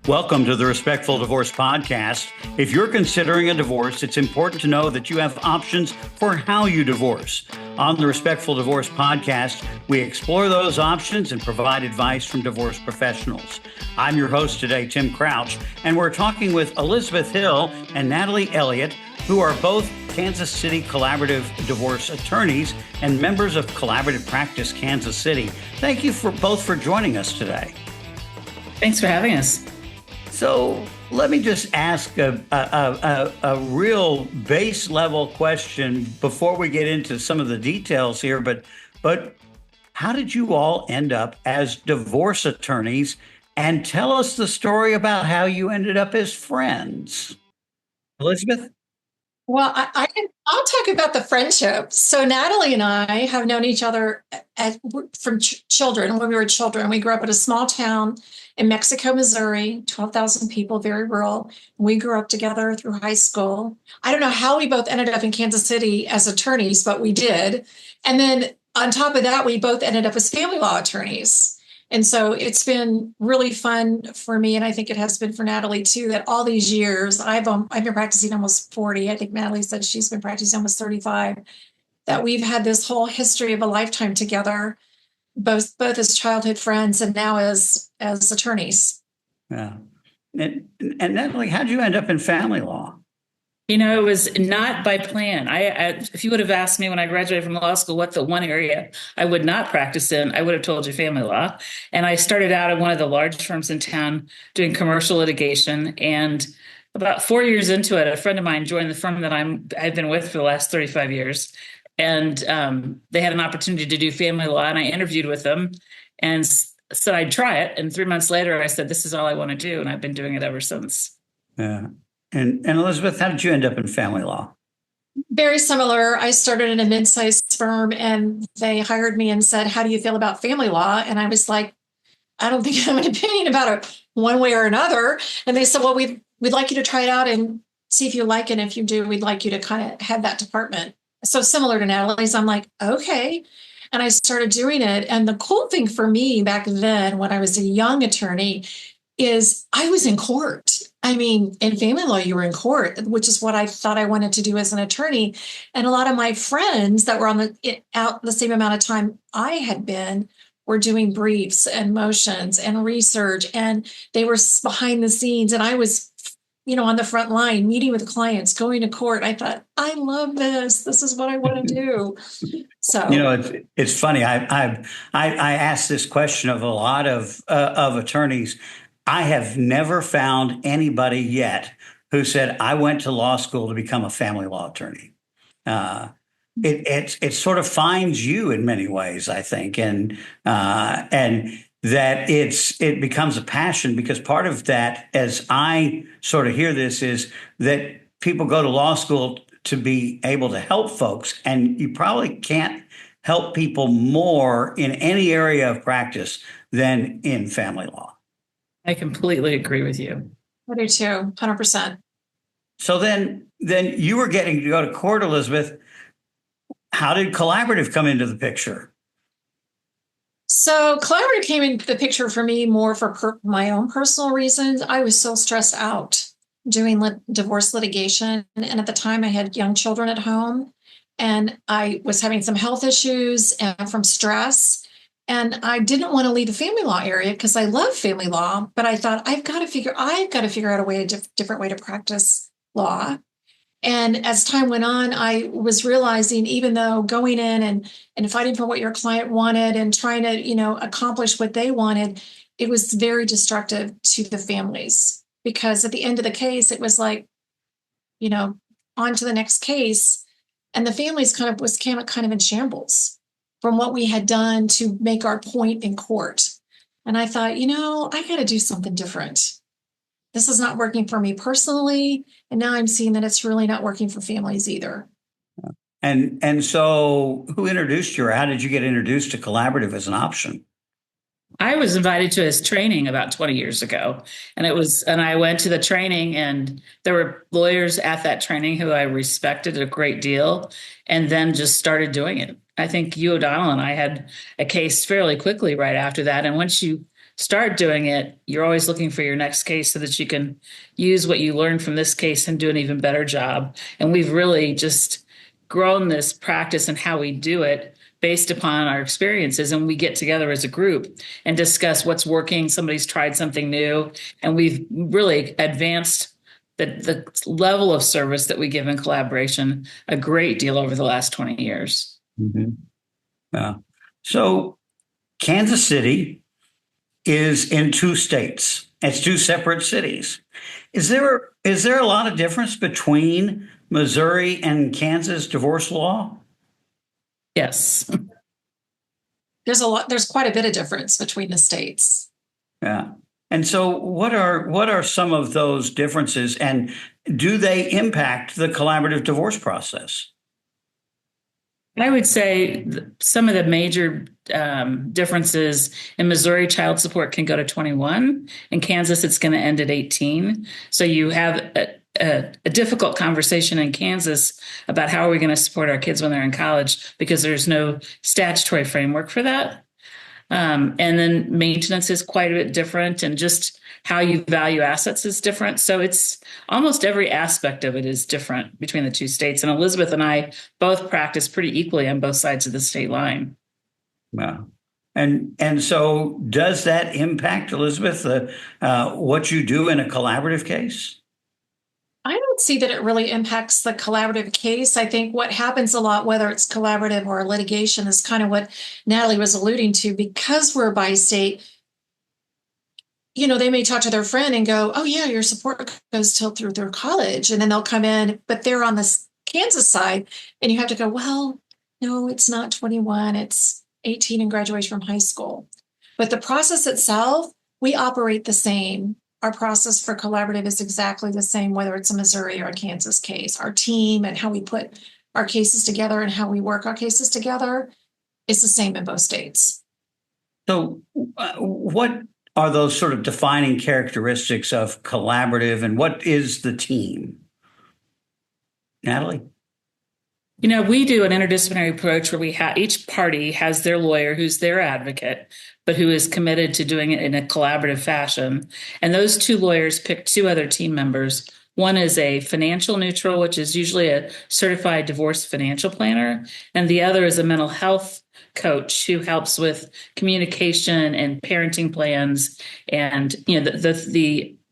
Welcome to the Respectful Divorce Podcast. If you're considering a divorce, it's important to know that you have options for how you divorce. On the Respectful Divorce Podcast, we explore those options and provide advice from divorce professionals. I'm your host today, Tim Crouch, and we're talking with Elizabeth Hill and Nathalie Elliott, who are both Kansas City Collaborative Divorce attorneys and members of Collaborative Practice Kansas City. Thank you both for joining us today. Thanks for having us. So let me just ask a real base level question before we get into some of the details here. But how did you all end up as divorce attorneys? And tell us the story about how you ended up as friends. Elizabeth? Well, I'll talk about the friendship. So Nathalie and I have known each other from children. When we were children, we grew up in a small town in Mexico, Missouri, 12,000 people, very rural. We grew up together through high school. I don't know how we both ended up in Kansas City as attorneys, but we did. And then on top of that, we both ended up as family law attorneys. And so it's been really fun for me, and I think it has been for Nathalie too, that all these years, I've been practicing almost 40. I think Nathalie said she's been practicing almost 35, that we've had this whole history of a lifetime together, both as childhood friends and now as attorneys. Yeah. And Nathalie, how'd you end up in family law? You know, it was not by plan. If you would have asked me when I graduated from law school what the one area I would not practice in, I would have told you family law. And I started out at one of the large firms in town doing commercial litigation. And about 4 years into it, a friend of mine joined the firm that I've been with for the last 35 years. And they had an opportunity to do family law, and I interviewed with them and said I'd try it. And 3 months later, I said, this is all I want to do. And I've been doing it ever since. Yeah. And Elizabeth, how did you end up in family law? Very similar. I started in a mid-sized firm, and they hired me and said, how do you feel about family law? And I was like, I don't think I have an opinion about it one way or another. And they said, well, we'd like you to try it out and see if you like it. And if you do, we'd like you to kind of head that department. So similar to Nathalie's, I'm like, okay. And I started doing it. And the cool thing for me back then, when I was a young attorney, is I was in court. I mean, in family law, you were in court, which is what I thought I wanted to do as an attorney. And a lot of my friends that were out the same amount of time I had been were doing briefs and motions and research, and they were behind the scenes. And I was, on the front line, meeting with clients, going to court. I thought, I love this. This is what I want to do. So, it's funny. I asked this question of a lot of attorneys. I have never found anybody yet who said, I went to law school to become a family law attorney. It sort of finds you in many ways, I think, and that it becomes a passion, because part of that, as I sort of hear this, is that people go to law school to be able to help folks, and you probably can't help people more in any area of practice than in family law. I completely agree with you. I do too, 100%. So then you were getting to go to court, Elizabeth. How did collaborative come into the picture? So collaborative came into the picture for me more for my own personal reasons. I was so stressed out doing divorce litigation. And at the time I had young children at home, and I was having some health issues and from stress. And I didn't want to leave the family law area because I love family law, but I thought I've got to figure out a different way to practice law. And as time went on, I was realizing, even though going in and fighting for what your client wanted and trying to, accomplish what they wanted, it was very destructive to the families, because at the end of the case, it was like, on to the next case. And the families kind of in shambles from what we had done to make our point in court. And I thought, I got to do something different. This is not working for me personally. And now I'm seeing that it's really not working for families either. And so who introduced you, or how did you get introduced to collaborative as an option? I was invited to his training about 20 years ago. And I went to the training, and there were lawyers at that training who I respected a great deal, and then just started doing it. I think you, O'Donnell, and I had a case fairly quickly right after that. And once you start doing it, you're always looking for your next case so that you can use what you learned from this case and do an even better job. And we've really just grown this practice and how we do it based upon our experiences. And we get together as a group and discuss what's working. Somebody's tried something new, and we've really advanced the level of service that we give in collaboration a great deal over the last 20 years. Mm-hmm. Yeah. So Kansas City is in two states. It's two separate cities. Is there a lot of difference between Missouri and Kansas divorce law? Yes. There's quite a bit of difference between the states. Yeah. And so what are some of those differences, and do they impact the collaborative divorce process? I would say some of the major differences in Missouri, child support can go to 21. In Kansas, it's going to end at 18. So you have a difficult conversation in Kansas about how are we going to support our kids when they're in college, because there's no statutory framework for that. And then maintenance is quite a bit different, and just how you value assets is different. So it's almost every aspect of it is different between the two states. And Elizabeth and I both practice pretty equally on both sides of the state line. Wow. And so does that impact, Elizabeth, what you do in a collaborative case? I don't see that it really impacts the collaborative case. I think what happens a lot, whether it's collaborative or litigation, is kind of what Nathalie was alluding to. Because we're by state, they may talk to their friend and go, oh yeah, your support goes till through their college. And then they'll come in, but they're on the Kansas side. And you have to go, well, no, it's not 21. It's 18 and graduation from high school. But the process itself, we operate the same. Our process for collaborative is exactly the same, whether it's a Missouri or a Kansas case. Our team and how we put our cases together and how we work our cases together is the same in both states. So what are those sort of defining characteristics of collaborative, and what is the team? Nathalie? We do an interdisciplinary approach where each party has their lawyer who's their advocate, but who is committed to doing it in a collaborative fashion. And those two lawyers pick two other team members. One is a financial neutral, which is usually a certified divorce financial planner, and the other is a mental health coach who helps with communication and parenting plans, and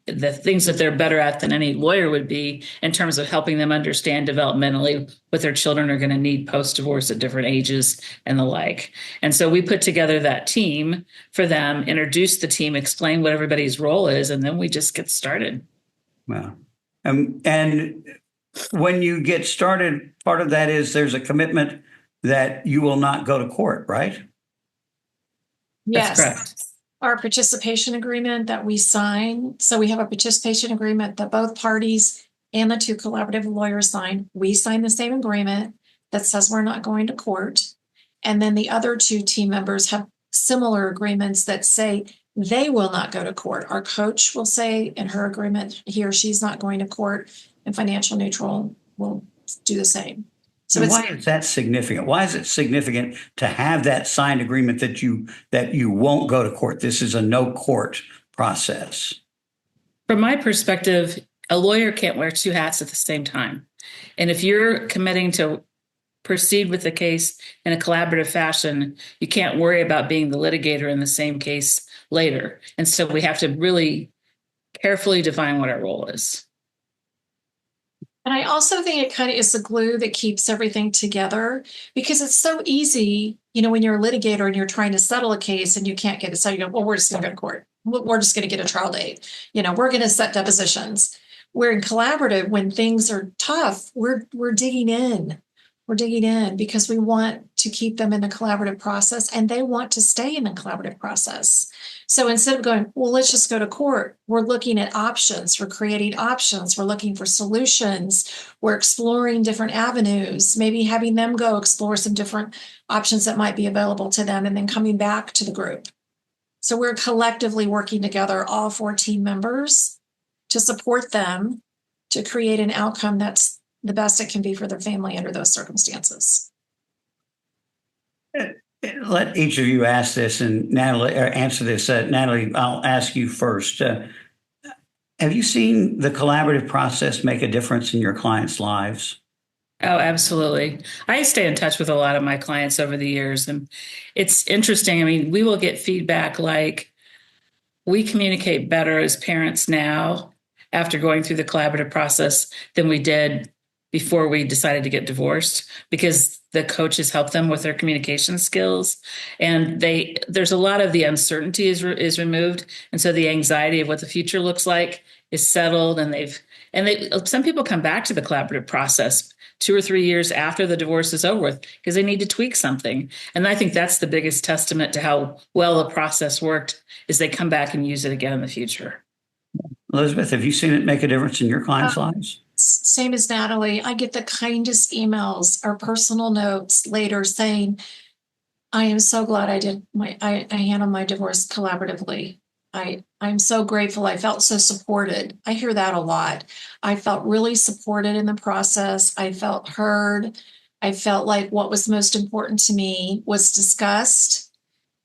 the things that they're better at than any lawyer would be in terms of helping them understand developmentally what their children are going to need post-divorce at different ages and the like. And so we put together that team for them, introduce the team, explain what everybody's role is, and then we just get started. Wow. And when you get started, part of that is there's a commitment that you will not go to court, right? Yes. That's correct. Our participation agreement that we sign. So we have a participation agreement that both parties and the two collaborative lawyers sign. We sign the same agreement that says we're not going to court. And then the other two team members have similar agreements that say they will not go to court. Our coach will say in her agreement, he or she's not going to court, and financial neutral will do the same. So why is that significant? Why is it significant to have that signed agreement that you won't go to court? This is a no court process. From my perspective, a lawyer can't wear two hats at the same time. And if you're committing to proceed with the case in a collaborative fashion, you can't worry about being the litigator in the same case later. And so we have to really carefully define what our role is. And I also think it kind of is the glue that keeps everything together, because it's so easy, when you're a litigator and you're trying to settle a case and you can't get it. So you go, well, we're just going to go to court. We're just going to get a trial date. We're going to set depositions. We're in collaborative. When things are tough, we're digging in. We're digging in because we want to keep them in the collaborative process, and they want to stay in the collaborative process. So instead of going, well, let's just go to court, we're looking at options. We're creating options. We're looking for solutions. We're exploring different avenues, maybe having them go explore some different options that might be available to them, and then coming back to the group. So we're collectively working together, all 4 team members, to support them to create an outcome that's the best it can be for their family under those circumstances. Let each of you ask this, and Natalie answer this. Natalie, I'll ask you first. Have you seen the collaborative process make a difference in your clients' lives? Oh, absolutely. I stay in touch with a lot of my clients over the years, and it's interesting. I mean, we will get feedback like we communicate better as parents now after going through the collaborative process than we did before we decided to get divorced because the coaches help them with their communication skills, and there's a lot of the uncertainty is removed, and so the anxiety of what the future looks like is settled, and they some people come back to the collaborative process 2 or 3 years after the divorce is over with because they need to tweak something. And I think that's the biggest testament to how well the process worked is they come back and use it again in the future. Elizabeth, have you seen it make a difference in your clients' lives? Same as Natalie. I get the kindest emails or personal notes later saying, I am so glad I handled my divorce collaboratively. I'm so grateful. I felt so supported. I hear that a lot. I felt really supported in the process. I felt heard. I felt like what was most important to me was discussed.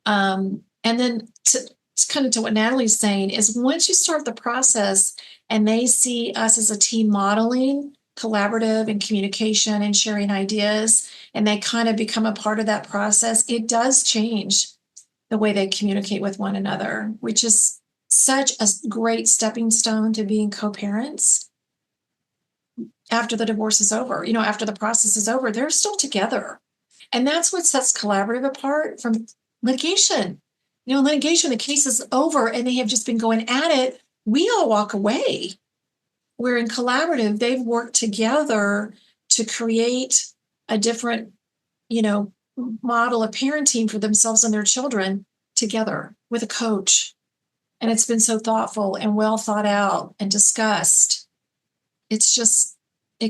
And then to kind of to what Natalie's saying is once you start the process and they see us as a team modeling collaborative and communication and sharing ideas, and they kind of become a part of that process, it does change the way they communicate with one another, which is such a great stepping stone to being co-parents. After the divorce is over, after the process is over, they're still together. And that's what sets collaborative apart from litigation. Litigation, the case is over and they have just been going at it. We all walk away. Where in collaborative, they've worked together to create a different, model of parenting for themselves and their children together with a coach. And it's been so thoughtful and well thought out and discussed. It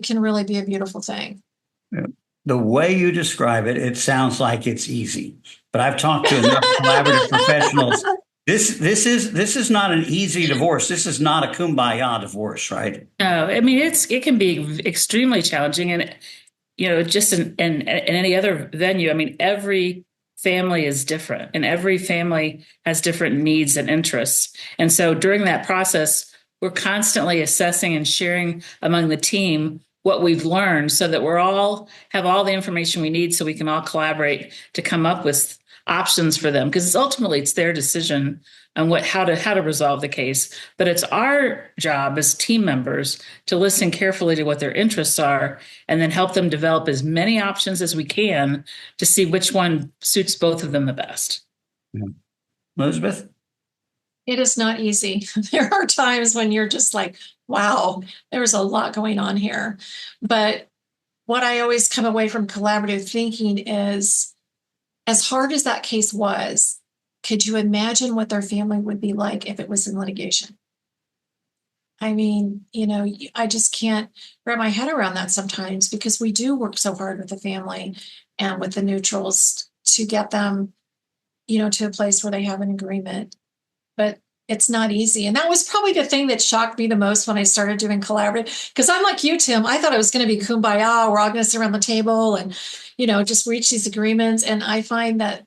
can really be a beautiful thing. Yeah. The way you describe it, it sounds like it's easy. But I've talked to enough collaborative professionals. This is not an easy divorce. This is not a kumbaya divorce, right? No, I mean it can be extremely challenging, and just in any other venue. I mean, every family is different, and every family has different needs and interests. And so during that process, we're constantly assessing and sharing among the team what we've learned, so that we're all have all the information we need, so we can all collaborate to come up with options for them, because ultimately it's their decision on how to resolve the case. But it's our job as team members to listen carefully to what their interests are and then help them develop as many options as we can to see which one suits both of them the best. Yeah. Elizabeth? It is not easy. There are times when you're just like, wow, there's a lot going on here. But what I always come away from collaborative thinking is, as hard as that case was, could you imagine what their family would be like if it was in litigation? I mean, I just can't wrap my head around that sometimes, because we do work so hard with the family and with the neutrals to get them, to a place where they have an agreement. But it's not easy. And that was probably the thing that shocked me the most when I started doing collaborative, because I'm like you, Tim. I thought it was going to be kumbaya. We're all going to sit around the table and, just reach these agreements. And I find that,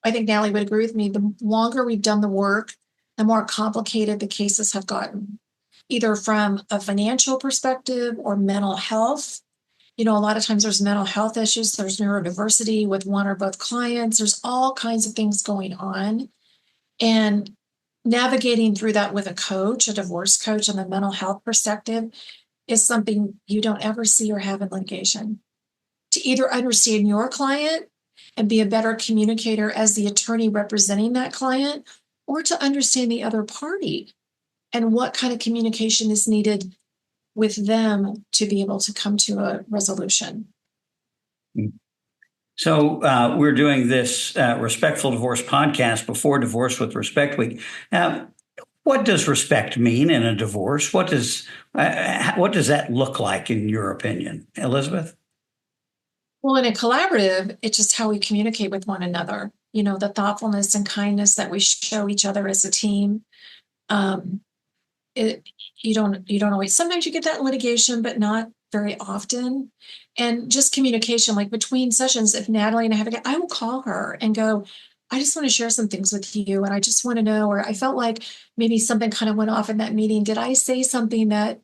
I think Natalie would agree with me, the longer we've done the work, the more complicated the cases have gotten, either from a financial perspective or mental health. A lot of times there's mental health issues. There's neurodiversity with one or both clients. There's all kinds of things going on. And navigating through that with a coach, a divorce coach, and the mental health perspective is something you don't ever see or have in litigation. To either understand your client and be a better communicator as the attorney representing that client, or to understand the other party and what kind of communication is needed with them to be able to come to a resolution. So we're doing this Respectful Divorce podcast before Divorce with Respect Week. What does respect mean in a divorce? What does that look like in your opinion, Elizabeth? Well, in a collaborative, it's just how we communicate with one another. The thoughtfulness and kindness that we show each other as a team. You don't always. Sometimes you get that in litigation, but not very often. And just communication, like between sessions, if Natalie and I have a, I will call her and go, I just want to share some things with you. And I just want to know, or I felt like maybe something kind of went off in that meeting. Did I say something that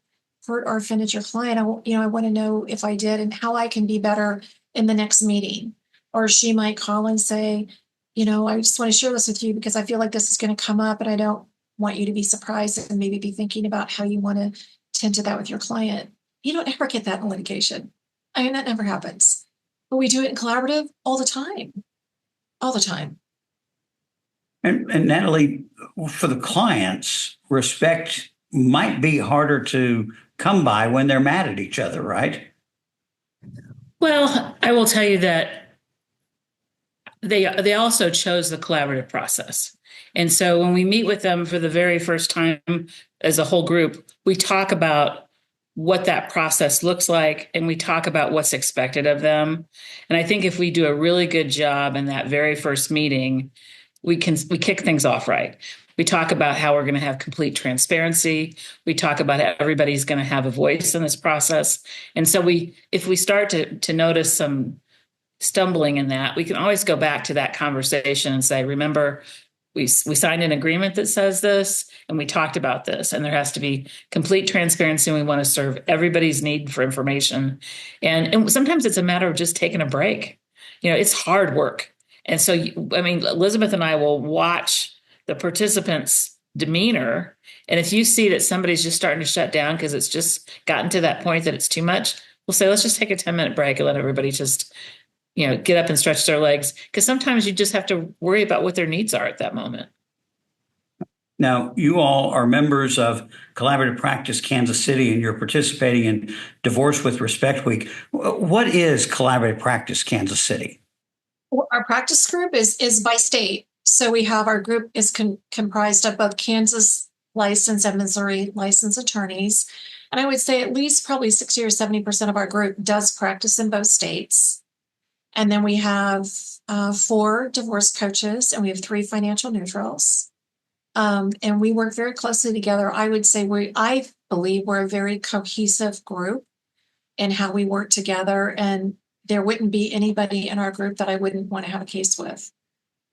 hurt or offended your client? I want to know if I did and how I can be better in the next meeting. Or she might call and say, I just want to share this with you because I feel like this is going to come up and I don't want you to be surprised and maybe be thinking about how you want to tend to that with your client. You don't ever get that in litigation. I mean, that never happens. But we do it in collaborative all the time. All the time. And Nathalie, for the clients, respect might be harder to come by when they're mad at each other, right? Well, I will tell you that they also chose the collaborative process. And so when we meet with them for the very first time as a whole group, we talk about what that process looks like and we talk about what's expected of them. And I think if we do a really good job in that very first meeting, we kick things off right. We talk about how we're going to have complete transparency. We talk about how everybody's going to have a voice in this process. And so if we start to notice some stumbling in that, we can always go back to that conversation and say, remember, we signed an agreement that says this, and we talked about this, and there has to be complete transparency. And we want to serve everybody's need for information. And sometimes it's a matter of just taking a break. It's hard work. And so, Elizabeth and I will watch the participants' demeanor. And if you see that somebody's just starting to shut down because it's just gotten to that point that it's too much, we'll say, let's just take a 10-minute break and let everybody just, get up and stretch their legs. Because sometimes you just have to worry about what their needs are at that moment. Now, you all are members of Collaborative Practice Kansas City, and you're participating in Divorce with Respect Week. What is Collaborative Practice Kansas City? Our practice group is by state. So we have our group is comprised of both Kansas licensed and Missouri licensed attorneys. And I would say at least probably 60 or 70% of our group does practice in both states. And then we have 4 divorce coaches and we have 3 financial neutrals. And we work very closely together. I would say I believe we're a very cohesive group in how we work together. And there wouldn't be anybody in our group that I wouldn't want to have a case with.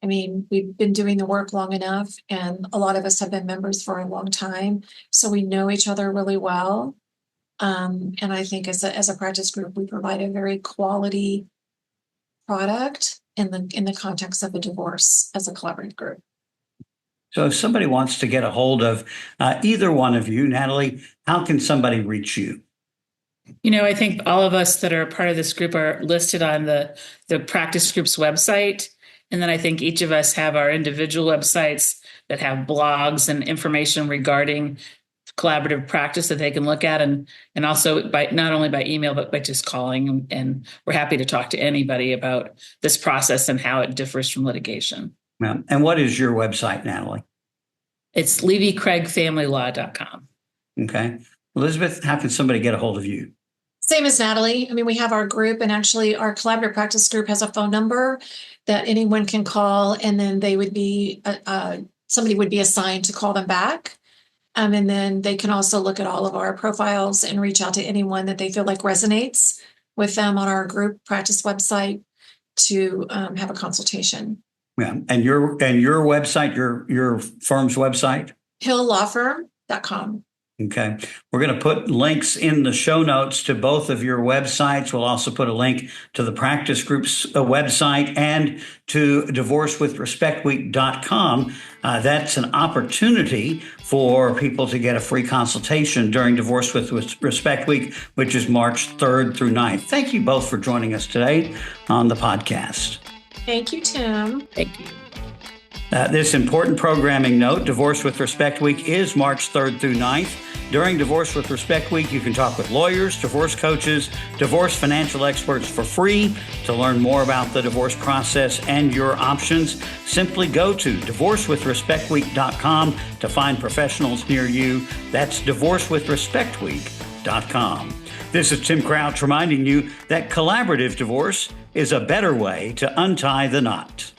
I mean, we've been doing the work long enough, and a lot of us have been members for a long time, so we know each other really well. And I think as a practice group, we provide a very quality product in the context of a divorce as a collaborative group. So if somebody wants to get a hold of either one of you, Nathalie, how can somebody reach you? I think all of us that are a part of this group are listed on the practice group's website. And then I think each of us have our individual websites that have blogs and information regarding collaborative practice that they can look at. And also by not only by email, but by just calling. And we're happy to talk to anybody about this process and how it differs from litigation. Yeah. And what is your website, Nathalie? It's LevyCraigFamilyLaw.com. Okay. Elizabeth, how can somebody get a hold of you? Same as Nathalie. I mean, we have our group, and actually our collaborative practice group has a phone number that anyone can call, and then they would be somebody would be assigned to call them back. And then they can also look at all of our profiles and reach out to anyone that they feel like resonates with them on our group practice website to have a consultation. Yeah, and your website, your firm's website? HillLawFirm.com. Okay. We're going to put links in the show notes to both of your websites. We'll also put a link to the practice group's website and to divorcewithrespectweek.com. That's an opportunity for people to get a free consultation during Divorce with Respect Week, which is March 3rd through 9th. Thank you both for joining us today on the podcast. Thank you, Tim. Thank you. This important programming note, Divorce with Respect Week is March 3rd through 9th. During Divorce with Respect Week, you can talk with lawyers, divorce coaches, divorce financial experts for free. To learn more about the divorce process and your options, simply go to divorcewithrespectweek.com to find professionals near you. That's divorcewithrespectweek.com. This is Tim Crouch reminding you that collaborative divorce is a better way to untie the knot.